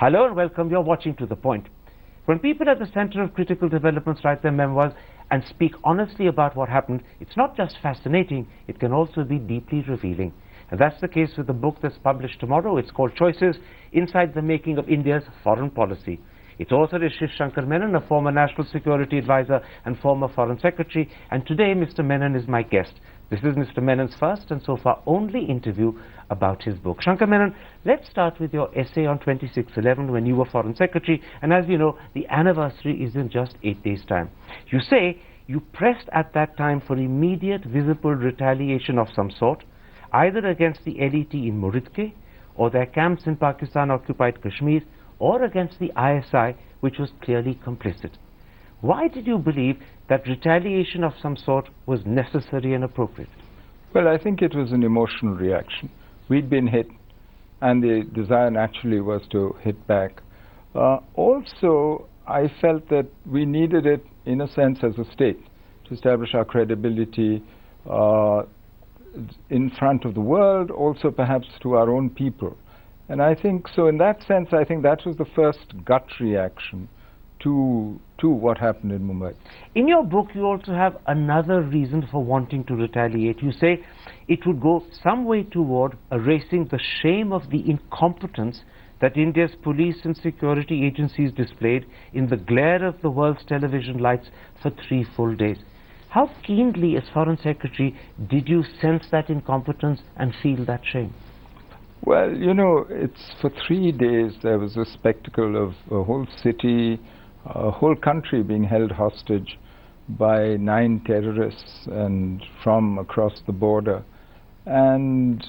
Hello and welcome. You're watching To The Point. When people at the center of critical developments write their memoirs and speak honestly about what happened, it's not just fascinating, it can also be deeply revealing. And that's the case with the book that's published tomorrow. It's called Choices: Inside the Making of India's Foreign Policy. Its author is Shivshankar Menon, a former National Security Advisor and former Foreign Secretary. And today, Mr. Menon is my guest. This is Mr. Menon's first and so far only interview about his book. Shankar Menon, let's start with your essay on 26/11 when you were Foreign Secretary. And as you know, the anniversary is in just 8 days' time. You say you pressed at that time for immediate visible retaliation of some sort, either against the LET in Muridke or their camps in Pakistan-occupied Kashmir, or against the ISI, which was clearly complicit. Why did you believe that retaliation of some sort was necessary and appropriate? Well, I think it was an emotional reaction. We'd been hit, and the desire naturally was to hit back. Also, I felt that we needed it, in a sense, as a state, to establish our credibility in front of the world, also perhaps to our own people. And I think, so in that sense, I think that was the first gut reaction to what happened in Mumbai. In your book, you also have another reason for wanting to retaliate. You say it would go some way toward erasing the shame of the incompetence that India's police and security agencies displayed in the glare of the world's television lights for 3 full days. How keenly, as Foreign Secretary, did you sense that incompetence and feel that shame? Well, you know, it's for 3 days there was a spectacle of a whole city, a whole country being held hostage by 9 terrorists and from across the border. And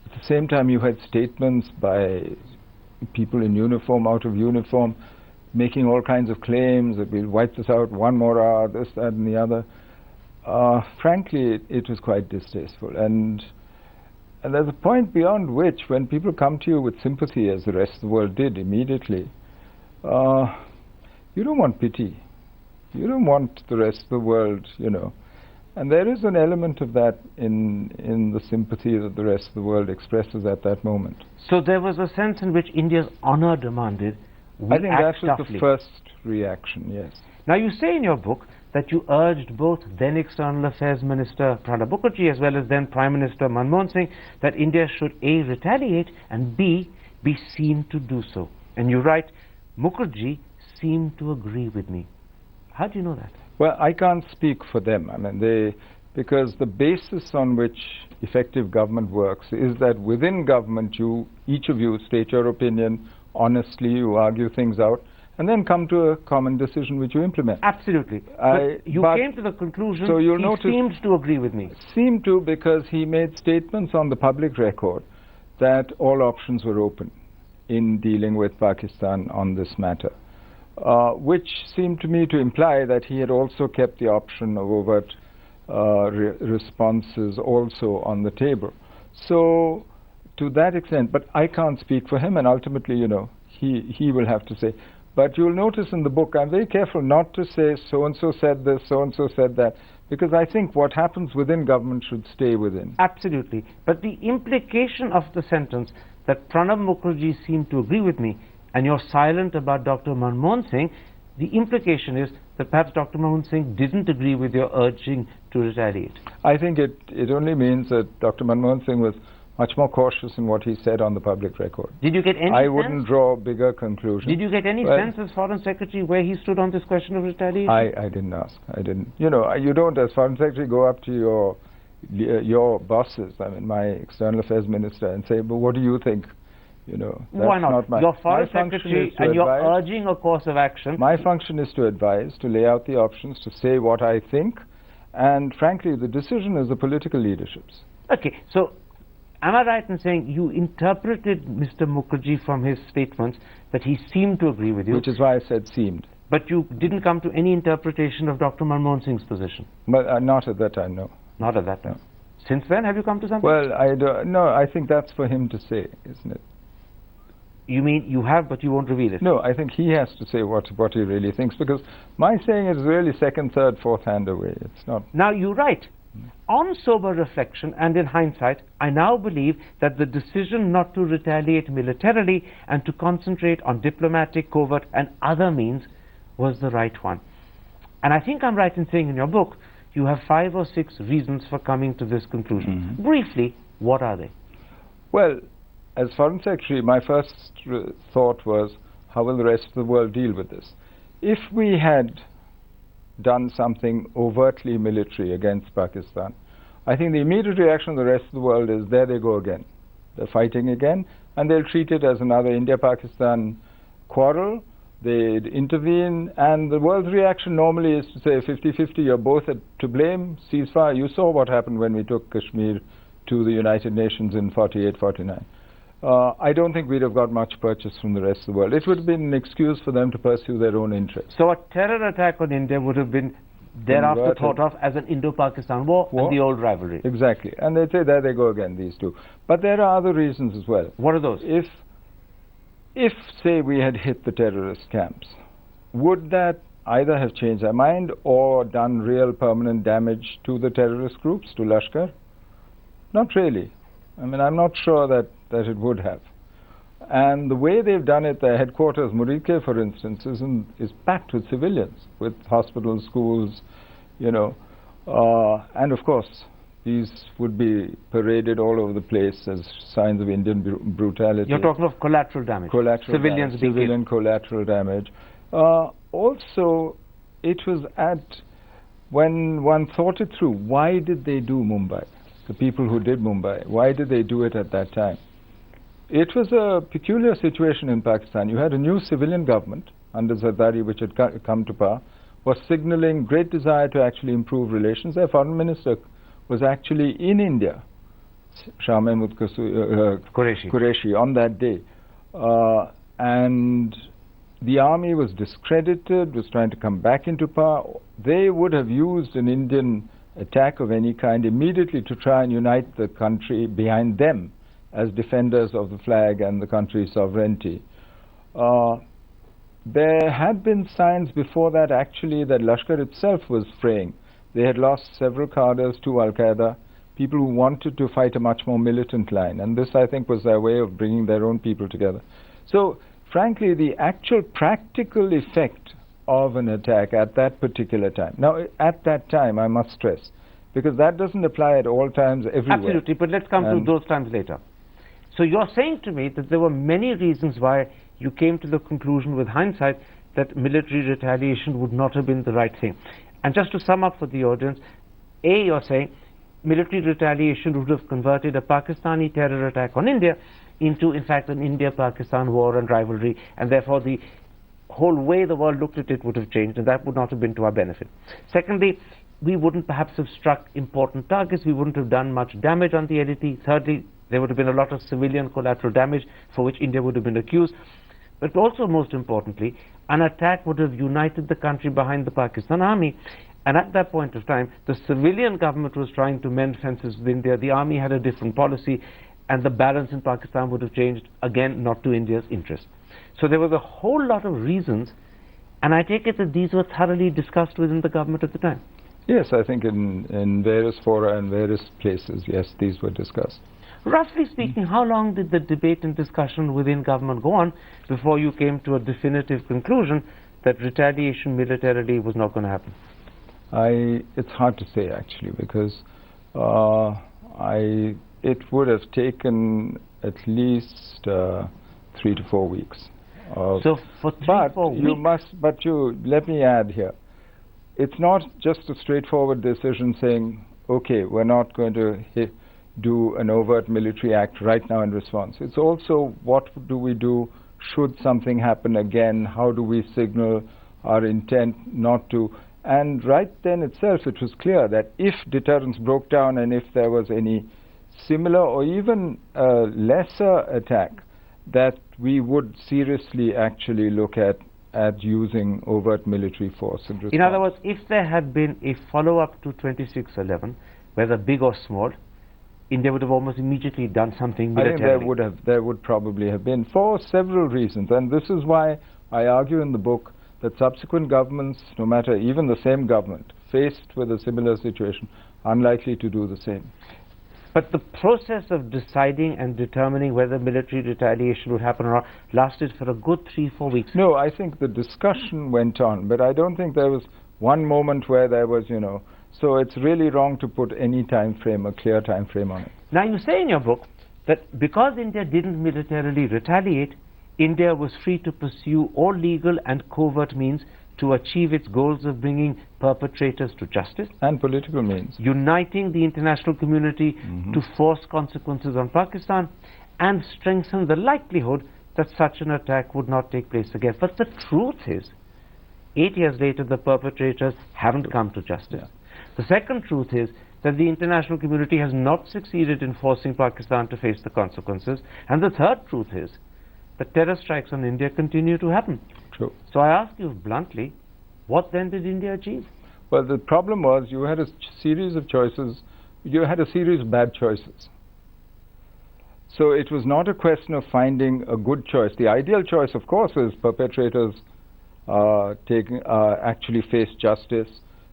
at the same time you had statements by people in uniform, out of uniform, making all kinds of claims that we'll wipe this out 1 more hour, this, that and the other. Frankly, it was quite distasteful. And there's a point beyond which, when people come to you with sympathy, as the rest of the world did immediately, you don't want pity. You don't want the rest of the world, you know. And there is an element of that in the sympathy that the rest of the world expresses at that moment. So there was a sense in which India's honor demanded we I think act that was toughly. the first reaction, yes. Now you say in your book that you urged both then External Affairs Minister Pranab Mukherjee as well as then Prime Minister Manmohan Singh that India should A, retaliate, and B, be seen to do so. And you write, Mukherjee seemed to agree with me. How do you know that? Well, I can't speak for them. I mean, because the basis on which effective government works is that within government each of you state your opinion honestly, you argue things out, and then come to a common decision which you implement. Absolutely. But you came to the conclusion so you'll he notice seemed to agree with me. Seemed to, because he made statements on the public record that all options were open in dealing with Pakistan on this matter, which seemed to me to imply that he had also kept the option of overt responses also on the table. So to that extent, but I can't speak for him, and ultimately, you know, he will have to say. But you'll notice in the book, I'm very careful not to say so-and-so said this, so-and-so said that, because I think what happens within government should stay within. Absolutely. But the implication of the sentence that Pranab Mukherjee seemed to agree with me, and you're silent about Dr. Manmohan Singh, the implication is that perhaps Dr. Manmohan Singh didn't agree with your urging to retaliate. I think it only means that Dr. Manmohan Singh was much more cautious in what he said on the public record. Did you get any I sense? wouldn't draw bigger conclusions. Did you get any sense as Foreign Secretary where he stood on this question of retaliation? I didn't ask. I didn't. You know, you don't, as Foreign Secretary, go up to your bosses, I mean, my External Affairs Minister, and say, but what do you think? You know, that's why not? my, you're Foreign my Secretary and you're urging a course of action. My function is to advise, to lay out the options, to say what I think, and frankly, the decision is the political leadership's. Okay, so am I right in saying you interpreted Mr. Mukherjee from his statements that he seemed to agree with you? Which is why I said seemed. But you didn't come to any interpretation of Dr. Manmohan Singh's position? But not at that time, no. Not at that time. No. Since then, have you come to something? Well, no, I think that's for him to say, isn't it? You mean you have, but you won't reveal it? No, I think he has to say what he really thinks, because my saying is really second, third, fourth hand away. It's not. Now, you write On sober reflection and in hindsight, I now believe that the decision not to retaliate militarily and to concentrate on diplomatic, covert and other means was the right one. And I think I'm right in saying in your book, you have 5 or 6 reasons for coming to this conclusion. Briefly, what are they? Well, as Foreign Secretary, my first thought was, how will the rest of the world deal with this? If we had done something overtly military against Pakistan, I think the immediate reaction of the rest of the world is, there they go again. They're fighting again, and they'll treat it as another India-Pakistan quarrel. They'd intervene, and the world's reaction normally is to say 50-50, you're both to blame, ceasefire. You saw what happened when we took Kashmir to the United Nations in 48-49. I don't think we'd have got much purchase from the rest of the world. It would have been an excuse for them to pursue their own interests. So a terror attack on India would have been thereafter thought of as an Indo-Pakistan war and the old rivalry. Exactly. And they'd say, there they go again, these two. But there are other reasons as well. What are those? If, say, we had hit the terrorist camps, would that either have changed our mind or done real permanent damage to the terrorist groups, to Lashkar? Not really. I mean, I'm not sure that it would have. And the way they've done it, their headquarters, Muridke, for instance, is packed with civilians, with hospitals, schools, you know. And of course, these would be paraded all over the place as signs of Indian brutality. You're talking of collateral damage. Civilians being civilian collateral damage. Also, it was when one thought it through, why did they do Mumbai? The people who did Mumbai, why did they do it at that time? It was a peculiar situation in Pakistan. You had a new civilian government under Zardari, which had come to power, was signaling great desire to actually improve relations. Their foreign minister was actually in India, Shah Mahmud Qureshi, on that day. And the army was discredited, was trying to come back into power. They would have used an Indian attack of any kind immediately to try and unite the country behind them as defenders of the flag and the country's sovereignty. There had been signs before that actually that Lashkar itself was fraying. They had lost several cadres to Al-Qaeda, people who wanted to fight a much more militant line, and this I think was their way of bringing their own people together. So frankly, the actual practical effect of an attack at that particular time. Now, at that time, I must stress, because that doesn't apply at all times everywhere. Absolutely, but let's come to those times later. So you're saying to me that there were many reasons why you came to the conclusion with hindsight that military retaliation would not have been the right thing. And just to sum up for the audience, A, you're saying military retaliation would have converted a Pakistani terror attack on India into, in fact, an India-Pakistan war and rivalry, and therefore the whole way the world looked at it would have changed, and that would not have been to our benefit. Secondly, we wouldn't perhaps have struck important targets, we wouldn't have done much damage on the LET. Thirdly, there would have been a lot of civilian collateral damage for which India would have been accused. But also, most importantly, an attack would have united the country behind the Pakistan army. And at that point of time, the civilian government was trying to mend fences with India. The army had a different policy, and the balance in Pakistan would have changed, again, not to India's interest. So there was a whole lot of reasons, and I take it that these were thoroughly discussed within the government at the time. Yes, I think in various fora and various places, yes, these were discussed. Roughly speaking, how long did the debate and discussion within government go on before you came to a definitive conclusion that retaliation militarily was not going to happen? It's hard to say, actually, because it would have taken at least 3 to 4 weeks. So for 3-4 weeks? But let me add here. It's not just a straightforward decision saying, okay, we're not going to do an overt military act right now in response. It's also, what do we do should something happen again? How do we signal our intent not to? And right then itself, it was clear that if deterrence broke down and if there was any similar or even lesser attack, that we would seriously actually look at using overt military force in response. In other words, if there had been a follow-up to 26/11, whether big or small, India would have almost immediately done something militarily. I think there would probably have been, for several reasons, and this is why I argue in the book that subsequent governments, no matter even the same government, faced with a similar situation, are unlikely to do the same. But the process of deciding and determining whether military retaliation would happen or not lasted for a good 3-4 weeks. No, I think the discussion went on, but I don't think there was one moment where there was, so it's really wrong to put any time frame, a clear time frame on it. Now you say in your book that because India didn't militarily retaliate, India was free to pursue all legal and covert means to achieve its goals of bringing perpetrators to justice. And political means. Uniting the international community to force consequences on Pakistan and strengthen the likelihood that such an attack would not take place again. But the truth is, 8 years later, the perpetrators haven't come to justice. Yeah. The second truth is that the international community has not succeeded in forcing Pakistan to face the consequences. And the third truth is that terror strikes on India continue to happen. True. So I ask you bluntly, what then did India achieve? Well, the problem was you had a series of choices. You had a series of bad choices. So it was not a question of finding a good choice. The ideal choice, of course, is perpetrators actually face justice,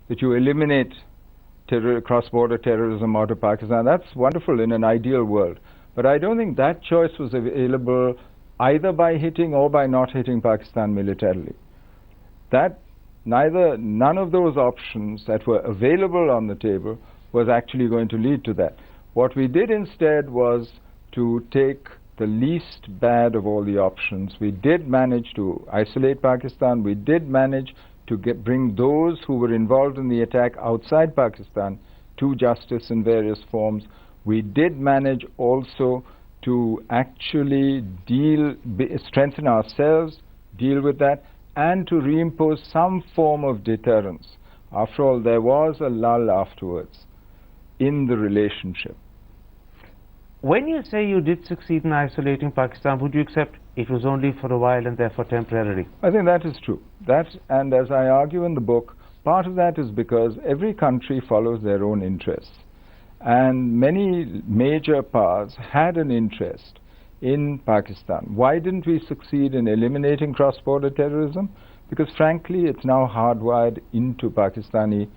that you eliminate cross-border terrorism out of Pakistan. That's wonderful in an ideal world. But I don't think that choice was available either by hitting or by not hitting Pakistan militarily. None of those options that were available on the table was actually going to lead to that. What we did instead was to take the least bad of all the options. We did manage to isolate Pakistan. We did manage to bring those who were involved in the attack outside Pakistan to justice in various forms. We did manage also to actually strengthen ourselves, deal with that, and to reimpose some form of deterrence. After all, there was a lull afterwards in the relationship. When you say you did succeed in isolating Pakistan, would you accept it was only for a while and therefore temporarily? I think that is true. And as I argue in the book, part of that is because every country follows their own interests. And many major powers had an interest in Pakistan. Why didn't we succeed in eliminating cross-border terrorism? Because frankly, it's now hardwired into Pakistani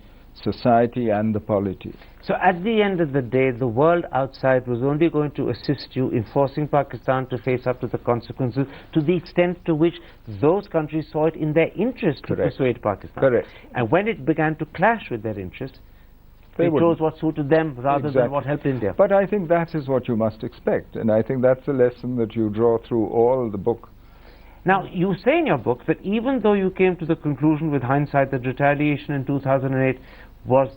society and the polity. So at the end of the day, the world outside was only going to assist you in forcing Pakistan to face up to the consequences to the extent to which those countries saw it in their interest to persuade Pakistan. Correct. And when it began to clash with their interests, they chose what suited them rather than what helped India. But I think that is what you must expect, and I think that's a lesson that you draw through all the book. Now, you say in your book that even though you came to the conclusion with hindsight that retaliation in 2008 was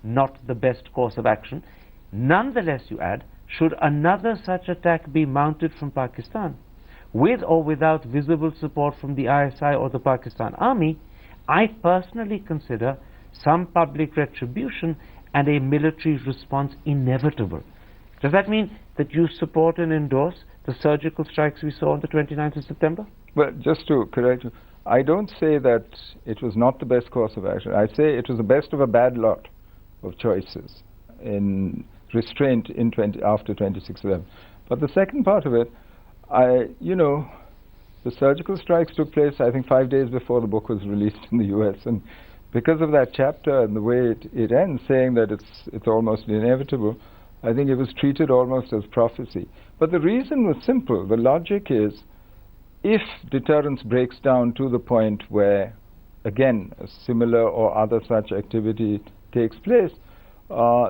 not the best course of action, nonetheless, you add, should another such attack be mounted from Pakistan, with or without visible support from the ISI or the Pakistan Army, I personally consider some public retribution and a military response inevitable. Does that mean that you support and endorse the surgical strikes we saw on the 29th of September? Well, just to correct you, I don't say that it was not the best course of action. I say it was the best of a bad lot of choices in restraint after 26/11. But the second part of it, the surgical strikes took place, I think, 5 days before the book was released in the US, and because of that chapter and the way it ends, saying that it's almost inevitable, I think it was treated almost as prophecy. But the reason was simple. The logic is, if deterrence breaks down to the point where, again, a similar or other such activity takes place,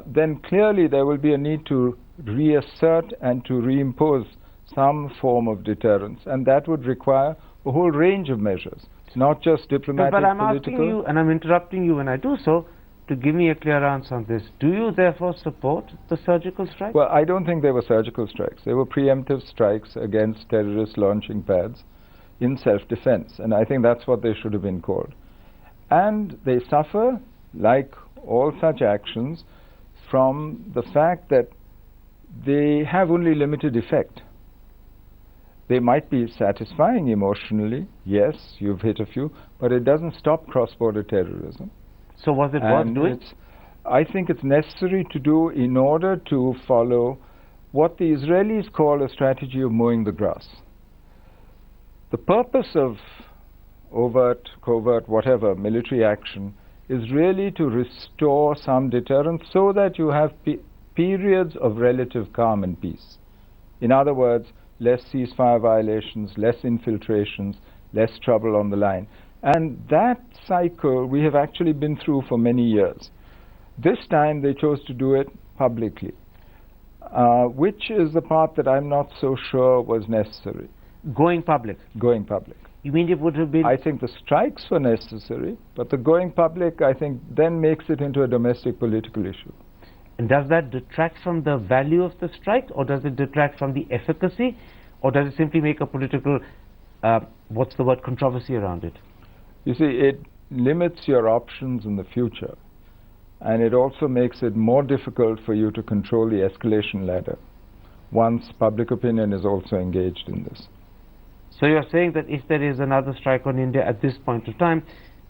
then clearly there will be a need to reassert and to reimpose some form of deterrence, and that would require a whole range of measures. Not just diplomatic, but I'm political. asking you, and I'm interrupting you when I do so, to give me a clear answer on this. Do you therefore support the surgical strike? Well, I don't think they were surgical strikes. They were preemptive strikes against terrorist launching pads in self-defense, and I think that's what they should have been called. And they suffer, like all such actions, from the fact that they have only limited effect. They might be satisfying emotionally, yes, you've hit a few, but it doesn't stop cross-border terrorism. So was it worth doing? I think it's necessary to do in order to follow what the Israelis call a strategy of mowing the grass. The purpose of overt, covert, whatever, military action, is really to restore some deterrence so that you have periods of relative calm and peace. In other words, less ceasefire violations, less infiltrations, less trouble on the line. And that cycle we have actually been through for many years. This time they chose to do it publicly, which is the part that I'm not so sure was necessary. Going public? Going public. You mean it would have been... I think the strikes were necessary, but the going public, I think, then makes it into a domestic political issue. And does that detract from the value of the strike, or does it detract from the efficacy, or does it simply make a political, what's the word, controversy around it? You see, it limits your options in the future, and it also makes it more difficult for you to control the escalation ladder once public opinion is also engaged in this. So you're saying that if there is another strike on India at this point of time,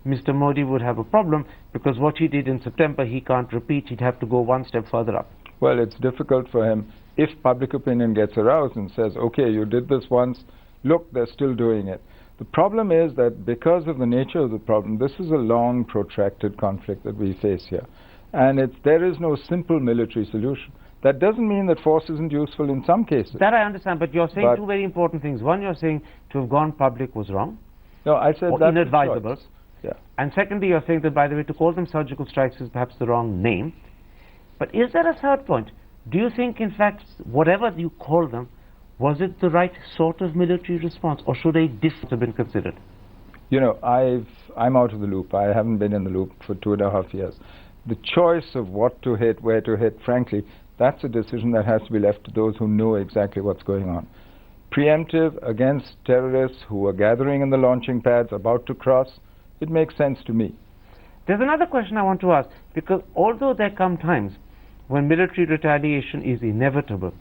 Mr. Modi would have a problem, because what he did in September he can't repeat. He'd have to go one step further up. Well, it's difficult for him if public opinion gets aroused and says, okay, you did this once, look, they're still doing it. The problem is that because of the nature of the problem, this is a long, protracted conflict that we face here. And there is no simple military solution. That doesn't mean that force isn't useful in some cases. That I understand, but you're saying two very important things. One, you're saying to have gone public was wrong. No, I said or that's inadvisable. Yeah. And secondly, you're saying that, by the way, to call them surgical strikes is perhaps the wrong name. But is there a third point? Do you think, in fact, whatever you call them, was it the right sort of military response, or should a difference have been considered? You know, I'm out of the loop. I haven't been in the loop for 2.5 years. The choice of what to hit, where to hit, frankly, that's a decision that has to be left to those who know exactly what's going on. Preemptive against terrorists who are gathering in the launching pads, about to cross, it makes sense to me. There's another question I want to ask, because although there come times when military retaliation is inevitable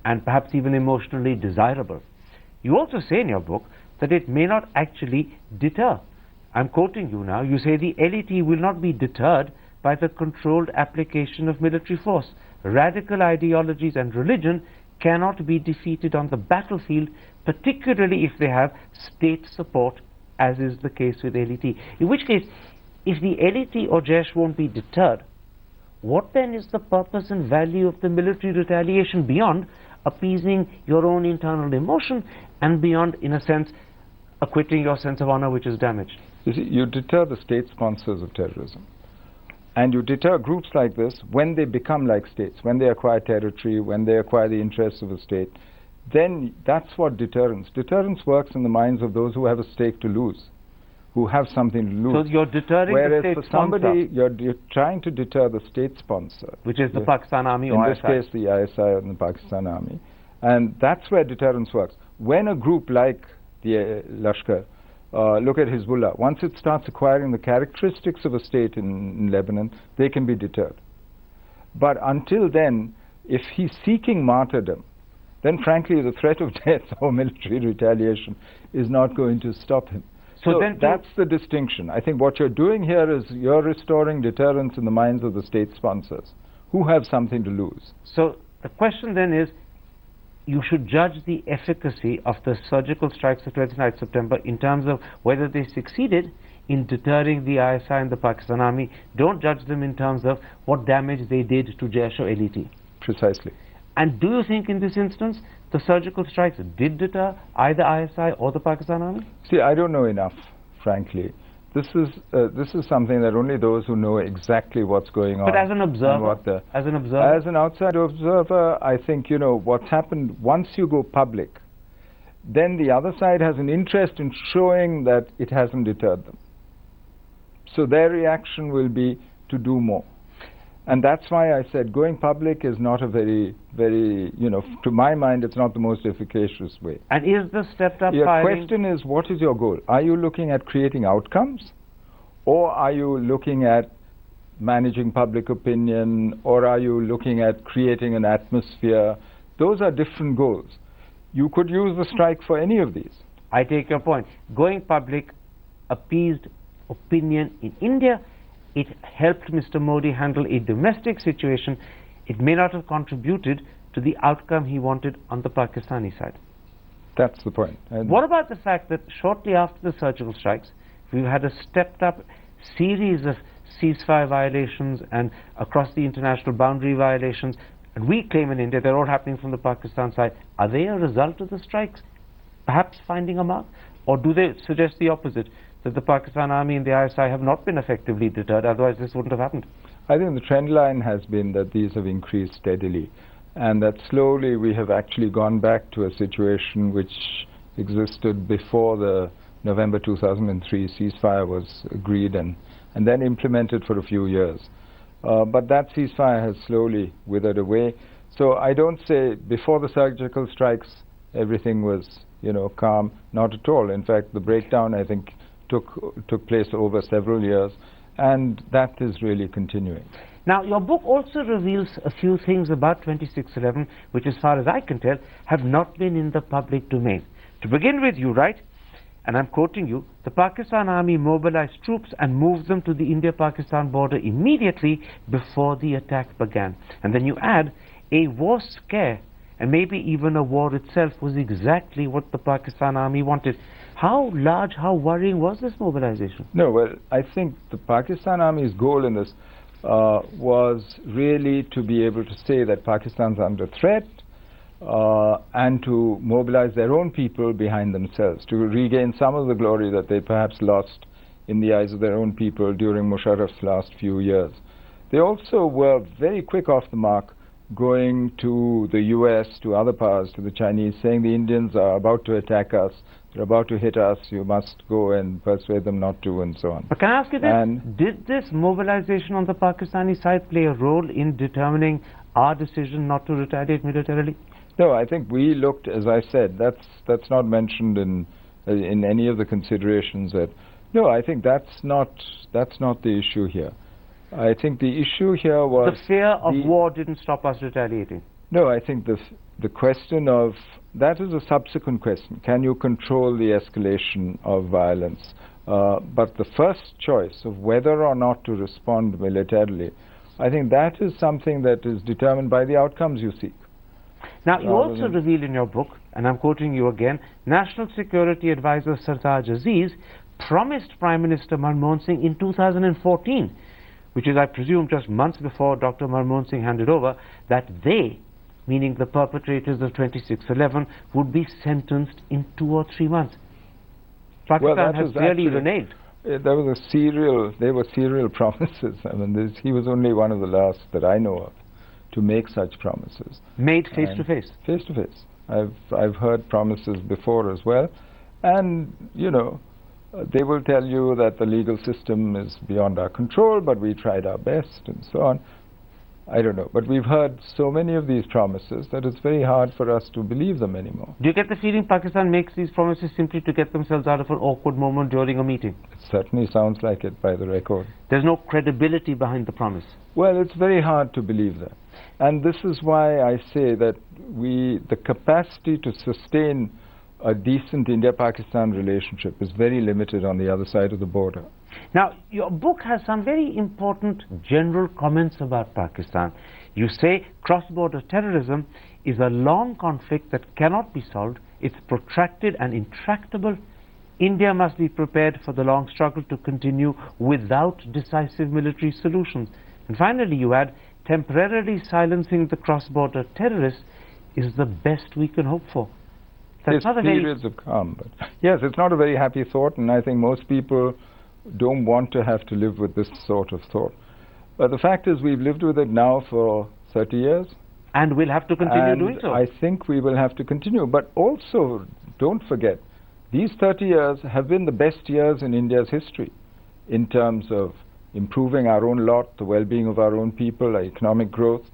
and perhaps even emotionally desirable, you also say in your book that it may not actually deter. I'm quoting you now. You say the LET will not be deterred by the controlled application of military force. Radical ideologies and religion cannot be defeated on the battlefield, particularly if they have state support, as is the case with LET. In which case, if the LET or Jaish won't be deterred, what then is the purpose and value of the military retaliation beyond appeasing your own internal emotion and beyond, in a sense, acquitting your sense of honor which is damaged? You see, you deter the state sponsors of terrorism. And you deter groups like this when they become like states, when they acquire territory, when they acquire the interests of a state. Then that's what deterrence. Deterrence works in the minds of those who have a stake to lose, who have something to lose. So you're deterring Whereas the state for somebody, sponsor, you're trying to deter the state sponsor, which is the Pakistan Army or in this case the ISI and the Pakistan Army. And that's where deterrence works. When a group like the Lashkar, look at Hezbollah, once it starts acquiring the characteristics of a state in Lebanon, they can be deterred. But until then, if he's seeking martyrdom, then frankly the threat of death or military retaliation is not going to stop him. So then that's the distinction. I think what you're doing here is you're restoring deterrence in the minds of the state sponsors, who have something to lose. So the question then is, you should judge the efficacy of the surgical strikes of 29th September in terms of whether they succeeded in deterring the ISI and the Pakistan Army. Don't judge them in terms of what damage they did to Jaish or LET. Precisely. And do you think in this instance the surgical strikes did deter either ISI or the Pakistan Army? See, I don't know enough, frankly. This is something that only those who know exactly what's going on. But as an observer, as an outside observer, I think, you know, what's happened once you go public, then the other side has an interest in showing that it hasn't deterred them. So their reaction will be to do more. And that's why I said going public is not a very, you know, to my mind, it's not the most efficacious way. And is the stepped up Your firing... question is, what is your goal? Are you looking at creating outcomes? Or are you looking at managing public opinion? Or are you looking at creating an atmosphere? Those are different goals. You could use the strike for any of these. I take your point. Going public appeased opinion in India. It helped Mr. Modi handle a domestic situation. It may not have contributed to the outcome he wanted on the Pakistani side. That's the point. And what about the fact that shortly after the surgical strikes, we've had a stepped-up series of ceasefire violations and across the international boundary violations, and we claim in India they're all happening from the Pakistan side. Are they a result of the strikes, perhaps finding a mark? Or do they suggest the opposite, that the Pakistan Army and the ISI have not been effectively deterred, otherwise this wouldn't have happened? I think the trend line has been that these have increased steadily, and that slowly we have actually gone back to a situation which existed before the November 2003 ceasefire was agreed and then implemented for a few years. But that ceasefire has slowly withered away. So I don't say before the surgical strikes everything was, calm. Not at all. In fact, the breakdown, I think, took place over several years, and that is really continuing. Now, your book also reveals a few things about 26/11, which, as far as I can tell, have not been in the public domain. To begin with, you write, and I'm quoting you, the Pakistan Army mobilized troops and moved them to the India-Pakistan border immediately before the attack began. And then you add, a war scare, and maybe even a war itself, was exactly what the Pakistan Army wanted. How large, how worrying was this mobilization? No, well, I think the Pakistan Army's goal in this was really to be able to say that Pakistan's under threat, and to mobilize their own people behind themselves, to regain some of the glory that they perhaps lost in the eyes of their own people during Musharraf's last few years. They also were very quick off the mark, going to the US, to other powers, to the Chinese, saying the Indians are about to attack us, they're about to hit us, you must go and persuade them not to, and so on. But can I ask you this? Did this mobilization on the Pakistani side play a role in determining our decision not to retaliate militarily? No, I think we looked, as I said, that's not mentioned in any of the considerations. That no, I think that's not the issue here. I think the issue here was the fear of war didn't stop us retaliating. No, I think the question of that is a subsequent question. Can you control the escalation of violence? But the first choice of whether or not to respond militarily, I think that is something that is determined by the outcomes you seek. Now, you also reveal in your book, and I'm quoting you again, National Security Advisor Sartaj Aziz promised Prime Minister Manmohan Singh in 2014, which is, I presume, just months before Dr. Manmohan Singh handed over, that they, meaning the perpetrators of 26/11, would be sentenced in 2 or 3 months. Pakistan has clearly reneged. There was they were serial promises. I mean, he was only one of the last that I know of to make such promises. Made face to face? Face to face. I've heard promises before as well. And, they will tell you that the legal system is beyond our control, but we tried our best, and so on. I don't know. But we've heard so many of these promises that it's very hard for us to believe them anymore. Do you get the feeling Pakistan makes these promises simply to get themselves out of an awkward moment during a meeting? It certainly sounds like it by the record. There's no credibility behind the promise. Well, it's very hard to believe that. And this is why I say that the capacity to sustain a decent India-Pakistan relationship is very limited on the other side of the border. Now, your book has some very important general comments about Pakistan. You say cross-border terrorism is a long conflict that cannot be solved. It's protracted and intractable. India must be prepared for the long struggle to continue without decisive military solutions. And finally, you add, temporarily silencing the cross-border terrorists is the best we can hope for. That's not a periods of calm, but yes, it's not a very happy thought, and I think most people don't want to have to live with this sort of thought. But the fact is, we've lived with it now for 30 years. And we'll have to continue doing so. I think we will have to continue. But also, don't forget, these 30 years have been the best years in India's history in terms of improving our own lot, the well-being of our own people, our economic growth.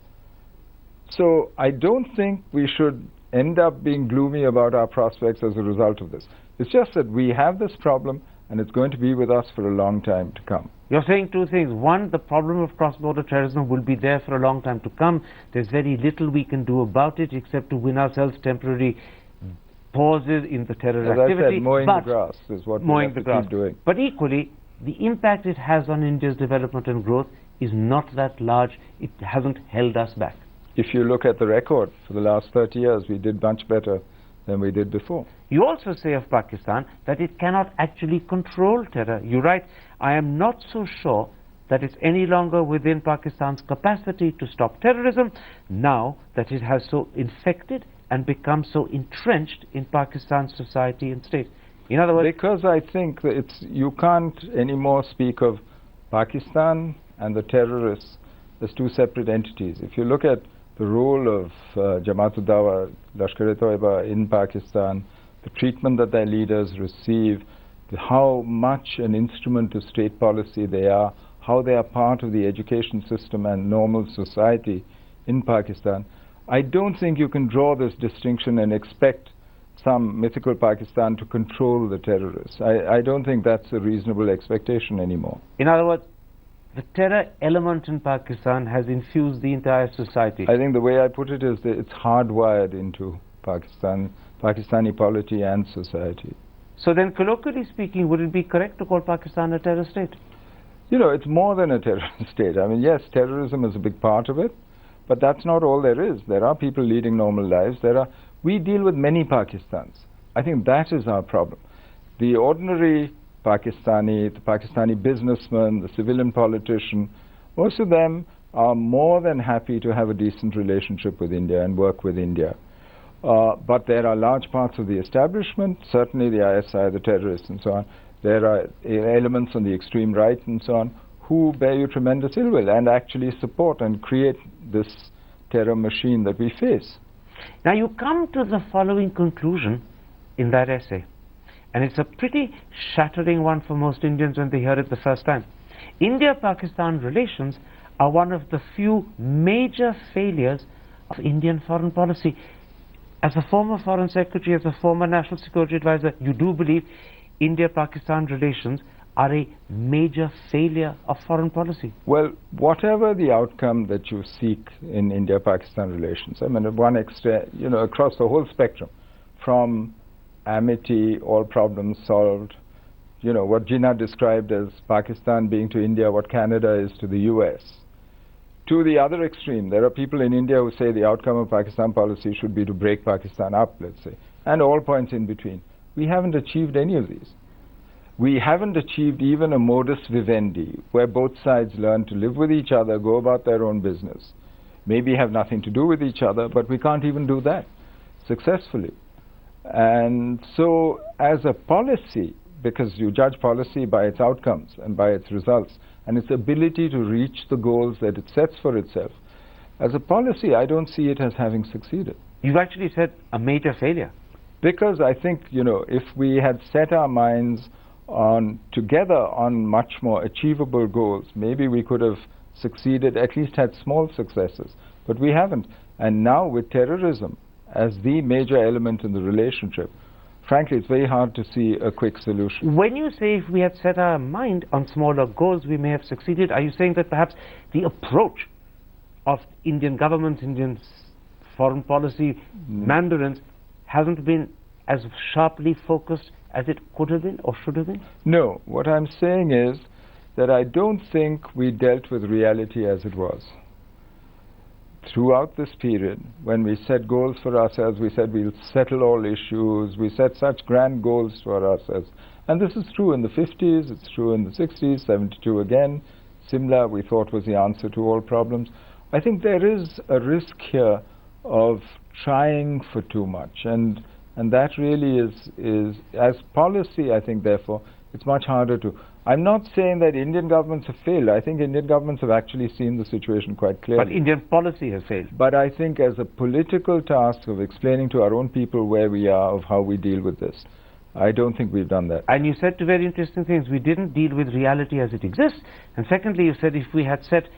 So I don't think we should end up being gloomy about our prospects as a result of this. It's just that we have this problem, and it's going to be with us for a long time to come. You're saying two things. One, the problem of cross-border terrorism will be there for a long time to come. There's very little we can do about it except to win ourselves temporary pauses in the terror activity. As I said, mowing the grass is what we have to keep doing. But equally, the impact it has on India's development and growth is not that large. It hasn't held us back. If you look at the record for the last 30 years, we did much better than we did before. You also say of Pakistan that it cannot actually control terror. You write, I am not so sure that it's any longer within Pakistan's capacity to stop terrorism now that it has so infected and become so entrenched in Pakistan's society and state. In other words, because I think that you can't anymore speak of Pakistan and the terrorists as two separate entities. If you look at the role of Jamaat-ud-Dawa, Lashkar-e-Toiba in Pakistan, the treatment that their leaders receive, how much an instrument of state policy they are, how they are part of the education system and normal society in Pakistan, I don't think you can draw this distinction and expect some mythical Pakistan to control the terrorists. I don't think that's a reasonable expectation anymore. In other words, the terror element in Pakistan has infused the entire society. I think the way I put it is that it's hardwired into Pakistani polity and society. So then, colloquially speaking, would it be correct to call Pakistan a terror state? You know, it's more than a terrorist state. I mean, yes, terrorism is a big part of it, but that's not all there is. There are people leading normal lives. We deal with many Pakistans. I think that is our problem. The ordinary Pakistani, the Pakistani businessman, the civilian politician, most of them are more than happy to have a decent relationship with India and work with India. But there are large parts of the establishment, certainly the ISI, the terrorists and so on, there are elements on the extreme right and so on, who bear you tremendous ill will and actually support and create this terror machine that we face. Now you come to the following conclusion in that essay, and it's a pretty shattering one for most Indians when they hear it the first time. India-Pakistan relations are one of the few major failures of Indian foreign policy. As a former foreign secretary, as a former national security advisor, you do believe India-Pakistan relations are a major failure of foreign policy? Well, whatever the outcome that you seek in India-Pakistan relations, I mean, one extra, you know, across the whole spectrum, from amity, all problems solved, you know, what Jinnah described as Pakistan being to India what Canada is to the US. To the other extreme, there are people in India who say the outcome of Pakistan policy should be to break Pakistan up, let's say, and all points in between. We haven't achieved any of these. We haven't achieved even a modus vivendi, where both sides learn to live with each other, go about their own business, maybe have nothing to do with each other, but we can't even do that successfully. And so, as a policy, because you judge policy by its outcomes and by its results, and its ability to reach the goals that it sets for itself, as a policy, I don't see it as having succeeded. You've actually said a major failure. Because I think, you know, if we had set our minds together on much more achievable goals, maybe we could have succeeded, at least had small successes. But we haven't. And now with terrorism as the major element in the relationship, frankly, it's very hard to see a quick solution. When you say if we had set our mind on smaller goals, we may have succeeded, are you saying that perhaps the approach of Indian governments, Indian foreign policy mandarins, hasn't been as sharply focused as it could have been or should have been? No. What I'm saying is that I don't think we dealt with reality as it was. Throughout this period, when we set goals for ourselves, we said we'll settle all issues, we set such grand goals for ourselves. And this is true in the 50s, it's true in the 60s, 72 again. Simla, we thought, was the answer to all problems. I think there is a risk here of trying for too much, and that really is as policy, I think, therefore, it's much harder to. I'm not saying that Indian governments have failed. I think Indian governments have actually seen the situation quite clearly. But Indian policy has failed. But I think as a political task of explaining to our own people where we are, of how we deal with this, I don't think we've done that. And you said two very interesting things. We didn't deal with reality as it exists. And secondly, you said if we had set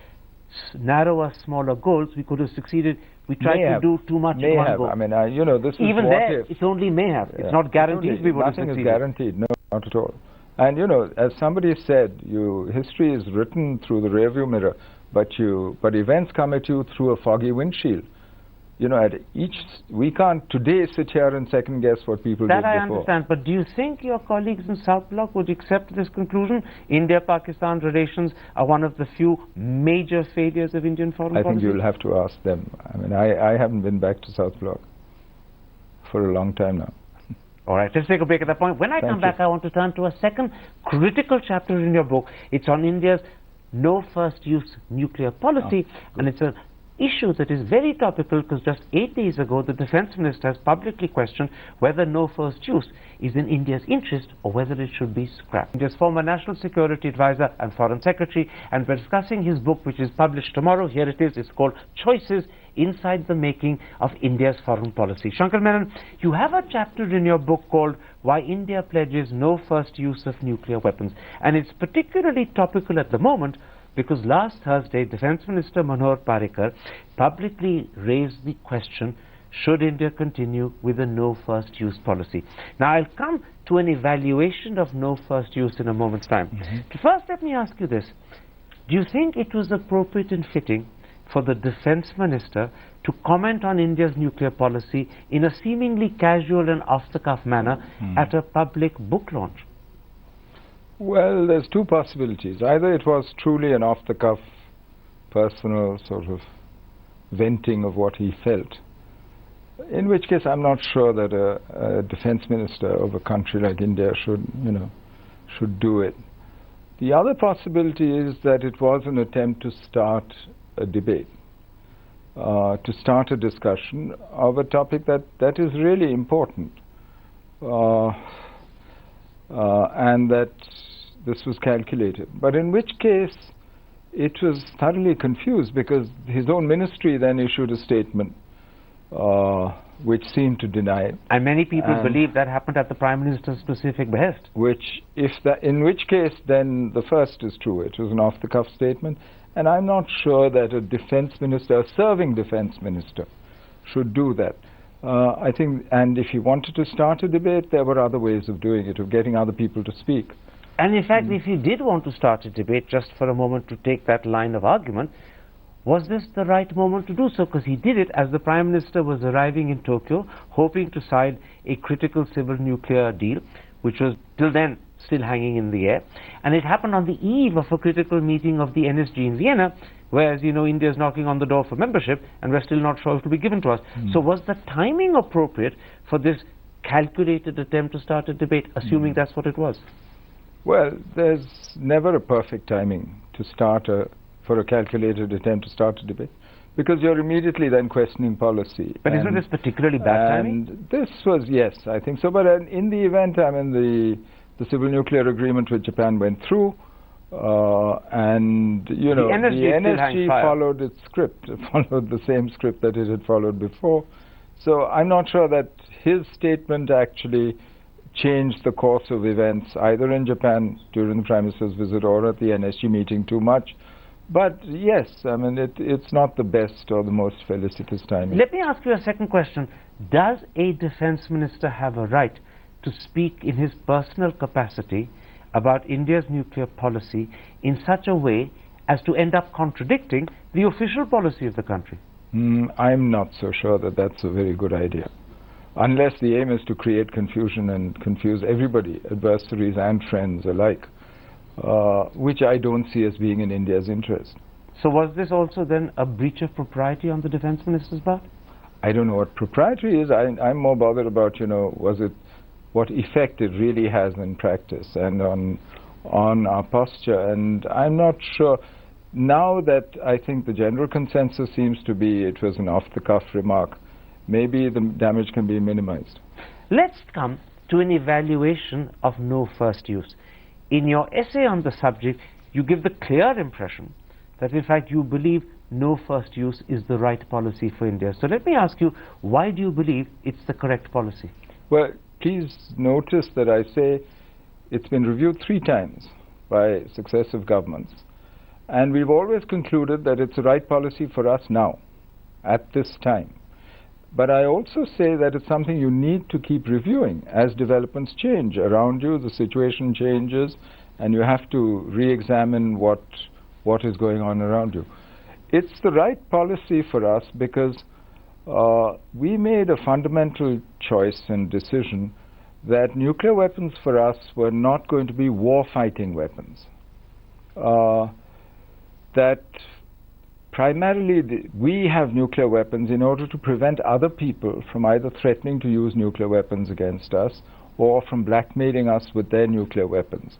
narrower, smaller goals, we could have succeeded. We tried to do too much in one go. I mean, you know, this is even what there, if. it's only may have. It's not guaranteed we would have succeeded. Nothing is guaranteed, no, not at all. And you know, as somebody said, history is written through the rearview mirror, but events come at you through a foggy windshield. You know, we can't today sit here and second guess what people did before. That I understand, but do you think your colleagues in South Bloc would accept this conclusion? India-Pakistan relations are one of the few major failures of Indian foreign policy? I think you'll have to ask them. I mean, I haven't been back to South Bloc for a long time now. All right, let's take a break at that point. When I come back, I want to turn to a second critical chapter in your book. It's on India's no first use nuclear policy, and it's an issue that is very topical because just 8 days ago the defense minister has publicly questioned whether no first use is in India's interest or whether it should be scrapped. India's former national security advisor and foreign secretary, and we're discussing his book, which is published tomorrow. Here it is. It's called Choices Inside the Making of India's Foreign Policy. Shankar Menon, you have a chapter in your book called Why India Pledges No First Use of Nuclear Weapons, and it's particularly topical at the moment because last Thursday, Defence Minister Manohar Parrikar publicly raised the question, should India continue with a no first use policy? Now, I'll come to an evaluation of no first use in a moment's time. First, let me ask you this. Do you think it was appropriate and fitting for the Defence Minister to comment on India's nuclear policy in a seemingly casual and off-the-cuff manner at a public book launch? Well, there's two possibilities. Either it was truly an off-the-cuff, personal sort of venting of what he felt, in which case I'm not sure that a defense minister of a country like India should do it. The other possibility is that it was an attempt to start a debate, to start a discussion of a topic that is really important, and that this was calculated. But in which case it was thoroughly confused because his own ministry then issued a statement which seemed to deny it. And many people believe that happened at the Prime Minister's specific behest. In which case then the first is true. It was an off-the-cuff statement. And I'm not sure that a defense minister, a serving defense minister, should do that. I think, and if he wanted to start a debate, there were other ways of doing it, of getting other people to speak. And in fact, if he did want to start a debate, just for a moment to take that line of argument, was this the right moment to do so? Because he did it as the Prime Minister was arriving in Tokyo, hoping to sign a critical civil nuclear deal, which was till then still hanging in the air. And it happened on the eve of a critical meeting of the NSG in Vienna, whereas, you know, India is knocking on the door for membership, and we're still not sure it will be given to us. So was the timing appropriate for this calculated attempt to start a debate, assuming that's what it was? Well, there's never a perfect timing to start for a calculated attempt to start a debate, because you're immediately then questioning policy. But isn't this particularly bad timing? And this was, yes, I think so. But in the event, I mean, the civil nuclear agreement with Japan went through, and, you know, the NSG followed its script, followed the same script that it had followed before. So I'm not sure that his statement actually changed the course of events, either in Japan during the Prime Minister's visit or at the NSG meeting too much. But yes, I mean, it's not the best or the most felicitous timing. Let me ask you a second question. Does a defense minister have a right to speak in his personal capacity about India's nuclear policy in such a way as to end up contradicting the official policy of the country? I'm not so sure that that's a very good idea. Unless the aim is to create confusion and confuse everybody, adversaries and friends alike, which I don't see as being in India's interest. So was this also then a breach of propriety on the defense minister's part? I don't know what propriety is. I'm more bothered about, you know, what effect it really has in practice and on our posture. And I'm not sure. Now that I think the general consensus seems to be it was an off-the-cuff remark, maybe the damage can be minimized. Let's come to an evaluation of no first use. In your essay on the subject, you give the clear impression that in fact you believe no first use is the right policy for India. So let me ask you, why do you believe it's the correct policy? Well, please notice that I say it's been reviewed 3 times by successive governments, and we've always concluded that it's the right policy for us now, at this time. But I also say that it's something you need to keep reviewing as developments change around you, the situation changes, and you have to re-examine what is going on around you. It's the right policy for us because we made a fundamental choice and decision that nuclear weapons for us were not going to be war-fighting weapons. That primarily, we have nuclear weapons in order to prevent other people from either threatening to use nuclear weapons against us or from blackmailing us with their nuclear weapons.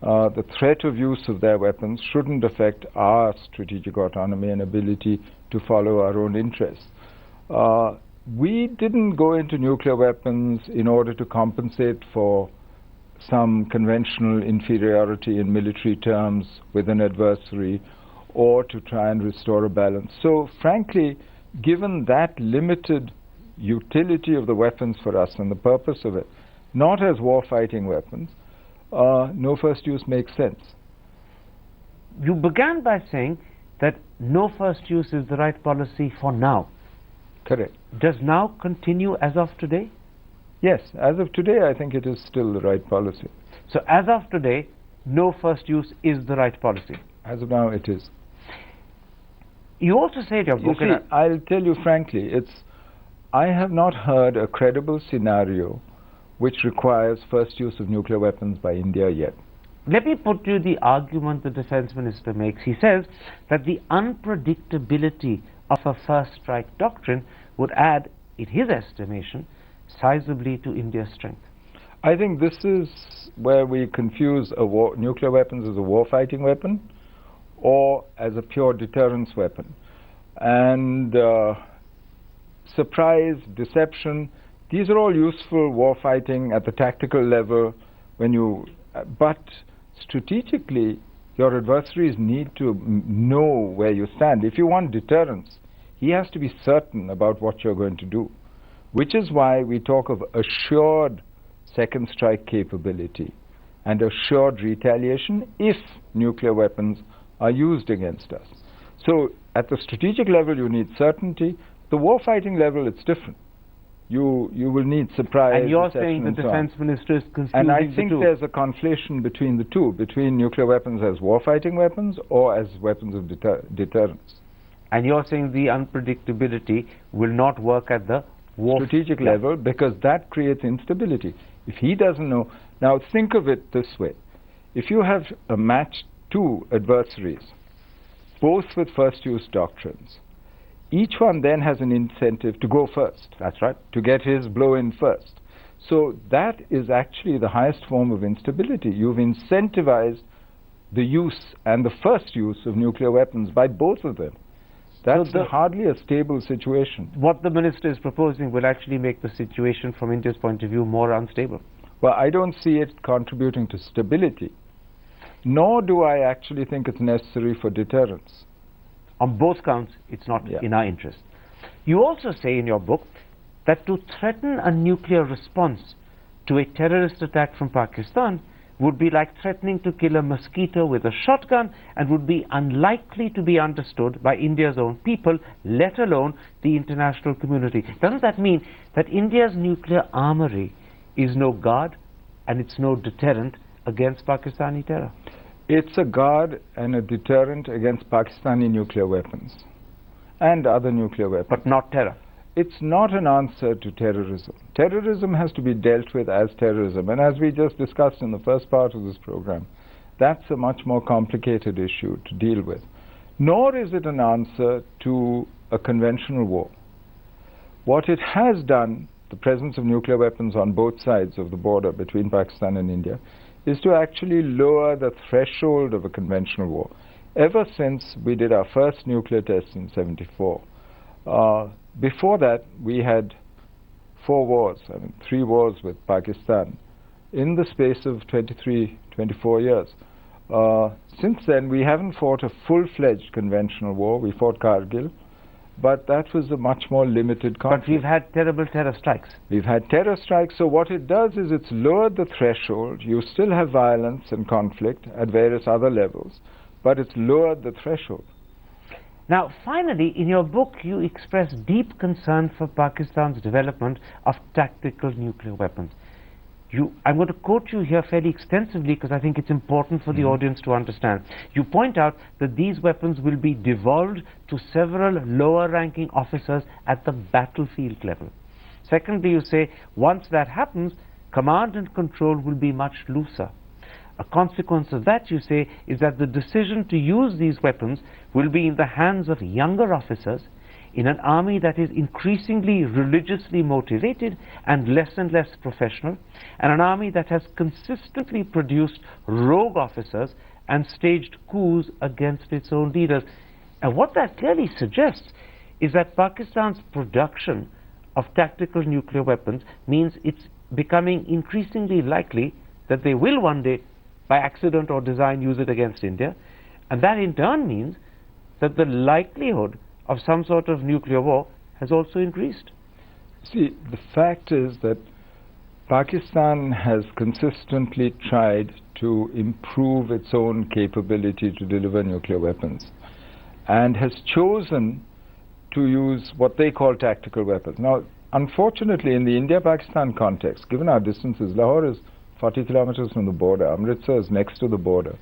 The threat of use of their weapons shouldn't affect our strategic autonomy and ability to follow our own interests. We didn't go into nuclear weapons in order to compensate for some conventional inferiority in military terms with an adversary or to try and restore a balance. So frankly, given that limited utility of the weapons for us and the purpose of it, not as war-fighting weapons, no first use makes sense. You began by saying that no first use is the right policy for now. Correct. Does now continue as of today? Yes, as of today, I think it is still the right policy. So as of today, no first use is the right policy? As of now, it is. You also say in your book... You see, I'll tell you frankly, I have not heard a credible scenario which requires first use of nuclear weapons by India yet. Let me put to you the argument the defense minister makes. He says that the unpredictability of a first strike doctrine would add, in his estimation, sizably to India's strength. I think this is where we confuse nuclear weapons as a war-fighting weapon or as a pure deterrence weapon. And surprise, deception, these are all useful war-fighting at the tactical level when you... but strategically, your adversaries need to know where you stand. If you want deterrence, he has to be certain about what you're going to do, which is why we talk of assured second strike capability and assured retaliation if nuclear weapons are used against us. So at the strategic level, you need certainty. The war-fighting level, it's different. You will need surprise. And you're saying the defense minister is confusing and I the think two. There's a conflation between the two, between nuclear weapons as war-fighting weapons or as weapons of deterrence. And you're saying the unpredictability will not work at the strategic level because that creates instability. If he doesn't know... Now think of it this way. If you have a match two adversaries, both with first use doctrines, each one then has an incentive to go first. That's right. To get his blow in first. So that is actually the highest form of instability. You've incentivized the use and the first use of nuclear weapons by both of them. That's hardly a stable situation. What the minister is proposing will actually make the situation from India's point of view more unstable. Well, I don't see it contributing to stability, nor do I actually think it's necessary for deterrence. On both counts, it's not in our interest. You also say in your book that to threaten a nuclear response to a terrorist attack from Pakistan would be like threatening to kill a mosquito with a shotgun and would be unlikely to be understood by India's own people, let alone the international community. Doesn't that mean that India's nuclear armory is no guard and it's no deterrent against Pakistani terror? It's a guard and a deterrent against Pakistani nuclear weapons and other nuclear weapons. But not terror. It's not an answer to terrorism. Terrorism has to be dealt with as terrorism. And as we just discussed in the first part of this program, that's a much more complicated issue to deal with. Nor is it an answer to a conventional war. What it has done, the presence of nuclear weapons on both sides of the border between Pakistan and India, is to actually lower the threshold of a conventional war. Ever since we did our first nuclear test in '74, before that, we had 4 wars, 3 wars with Pakistan in the space of 23, 24 years. Since then, we haven't fought a full-fledged conventional war. We fought Kargil, but that was a much more limited conflict. But we've had terrible terror strikes. We've had terror strikes, so what it does is it's lowered the threshold. You still have violence and conflict at various other levels, but it's lowered the threshold. Now, finally, in your book, you express deep concern for Pakistan's development of tactical nuclear weapons. I'm going to quote you here fairly extensively because I think it's important for the audience to understand. You point out that these weapons will be devolved to several lower-ranking officers at the battlefield level. Secondly, you say, once that happens, command and control will be much looser. A consequence of that, you say, is that the decision to use these weapons will be in the hands of younger officers in an army that is increasingly religiously motivated and less professional, and an army that has consistently produced rogue officers and staged coups against its own leaders. And what that clearly suggests is that Pakistan's production of tactical nuclear weapons means it's becoming increasingly likely that they will one day, by accident or design, use it against India. And that in turn means that the likelihood of some sort of nuclear war has also increased. See, the fact is that Pakistan has consistently tried to improve its own capability to deliver nuclear weapons and has chosen to use what they call tactical weapons. Now, unfortunately, in the India-Pakistan context, given our distances, Lahore is 40 kilometers from the border, Amritsar is next to the border.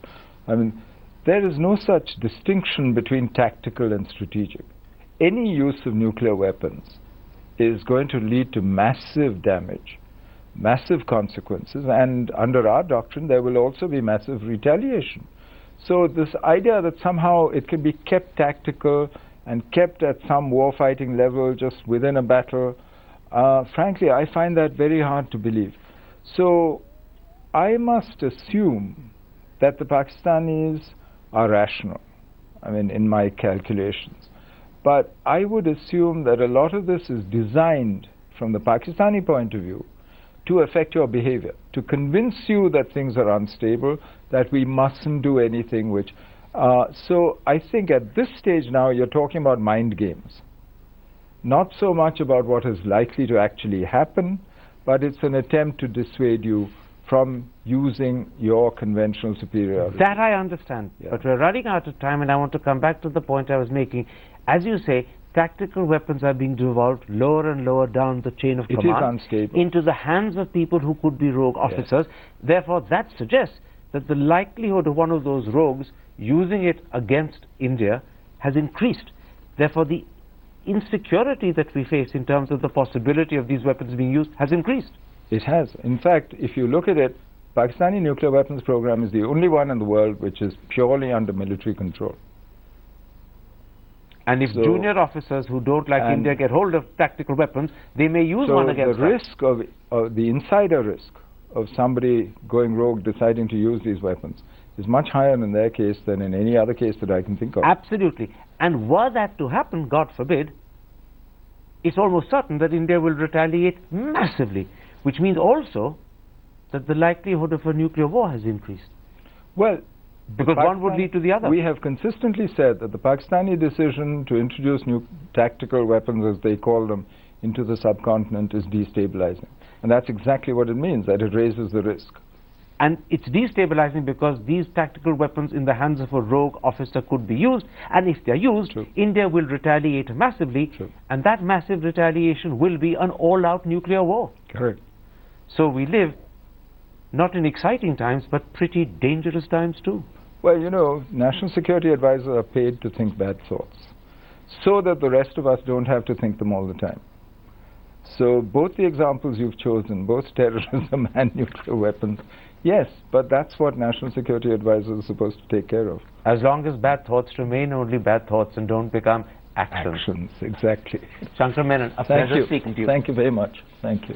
I mean, there is no such distinction between tactical and strategic. Any use of nuclear weapons is going to lead to massive damage, massive consequences, and under our doctrine there will also be massive retaliation. So this idea that somehow it can be kept tactical and kept at some war-fighting level just within a battle, frankly, I find that very hard to believe. So I must assume that the Pakistanis are rational, I mean, in my calculations. But I would assume that a lot of this is designed from the Pakistani point of view to affect your behavior, to convince you that things are unstable, that we mustn't do anything which... so I think at this stage now you're talking about mind games. Not so much about what is likely to actually happen, but it's an attempt to dissuade you from using your conventional superiority. That I understand, yeah. But we're running out of time, and I want to come back to the point I was making. As you say, tactical weapons are being devolved lower and lower down the chain of command. It is unstable. Into the hands of people who could be rogue officers. Yes. Therefore, that suggests that the likelihood of one of those rogues using it against India has increased. Therefore, the insecurity that we face in terms of the possibility of these weapons being used has increased. It has. In fact, if you look at it, Pakistani nuclear weapons program is the only one in the world which is purely under military control. And if junior officers who don't like India get hold of tactical weapons, they may use one against the risk of the insider risk of somebody going rogue deciding to use these weapons is much higher in their case than in any other case that I can think of. Absolutely. And were that to happen, God forbid, it's almost certain that India will retaliate massively, which means also that the likelihood of a nuclear war has increased. Well, because one would lead to the other. We have consistently said that the Pakistani decision to introduce new tactical weapons, as they call them, into the subcontinent is destabilizing. And that's exactly what it means, that it raises the risk. And it's destabilizing because these tactical weapons in the hands of a rogue officer could be used, and if they're used, True. India will retaliate massively, True. and that massive retaliation will be an all-out nuclear war. Correct. So we live not in exciting times, but pretty dangerous times too. Well, you know, national security advisors are paid to think bad thoughts, so that the rest of us don't have to think them all the time. So both the examples you've chosen, both terrorism and nuclear weapons, yes, but that's what national security advisors are supposed to take care of. As long as bad thoughts remain only bad thoughts and don't become actions. Actions, exactly. Shankar Menon, a Thank pleasure you. speaking to you. Thank you very much. Thank you.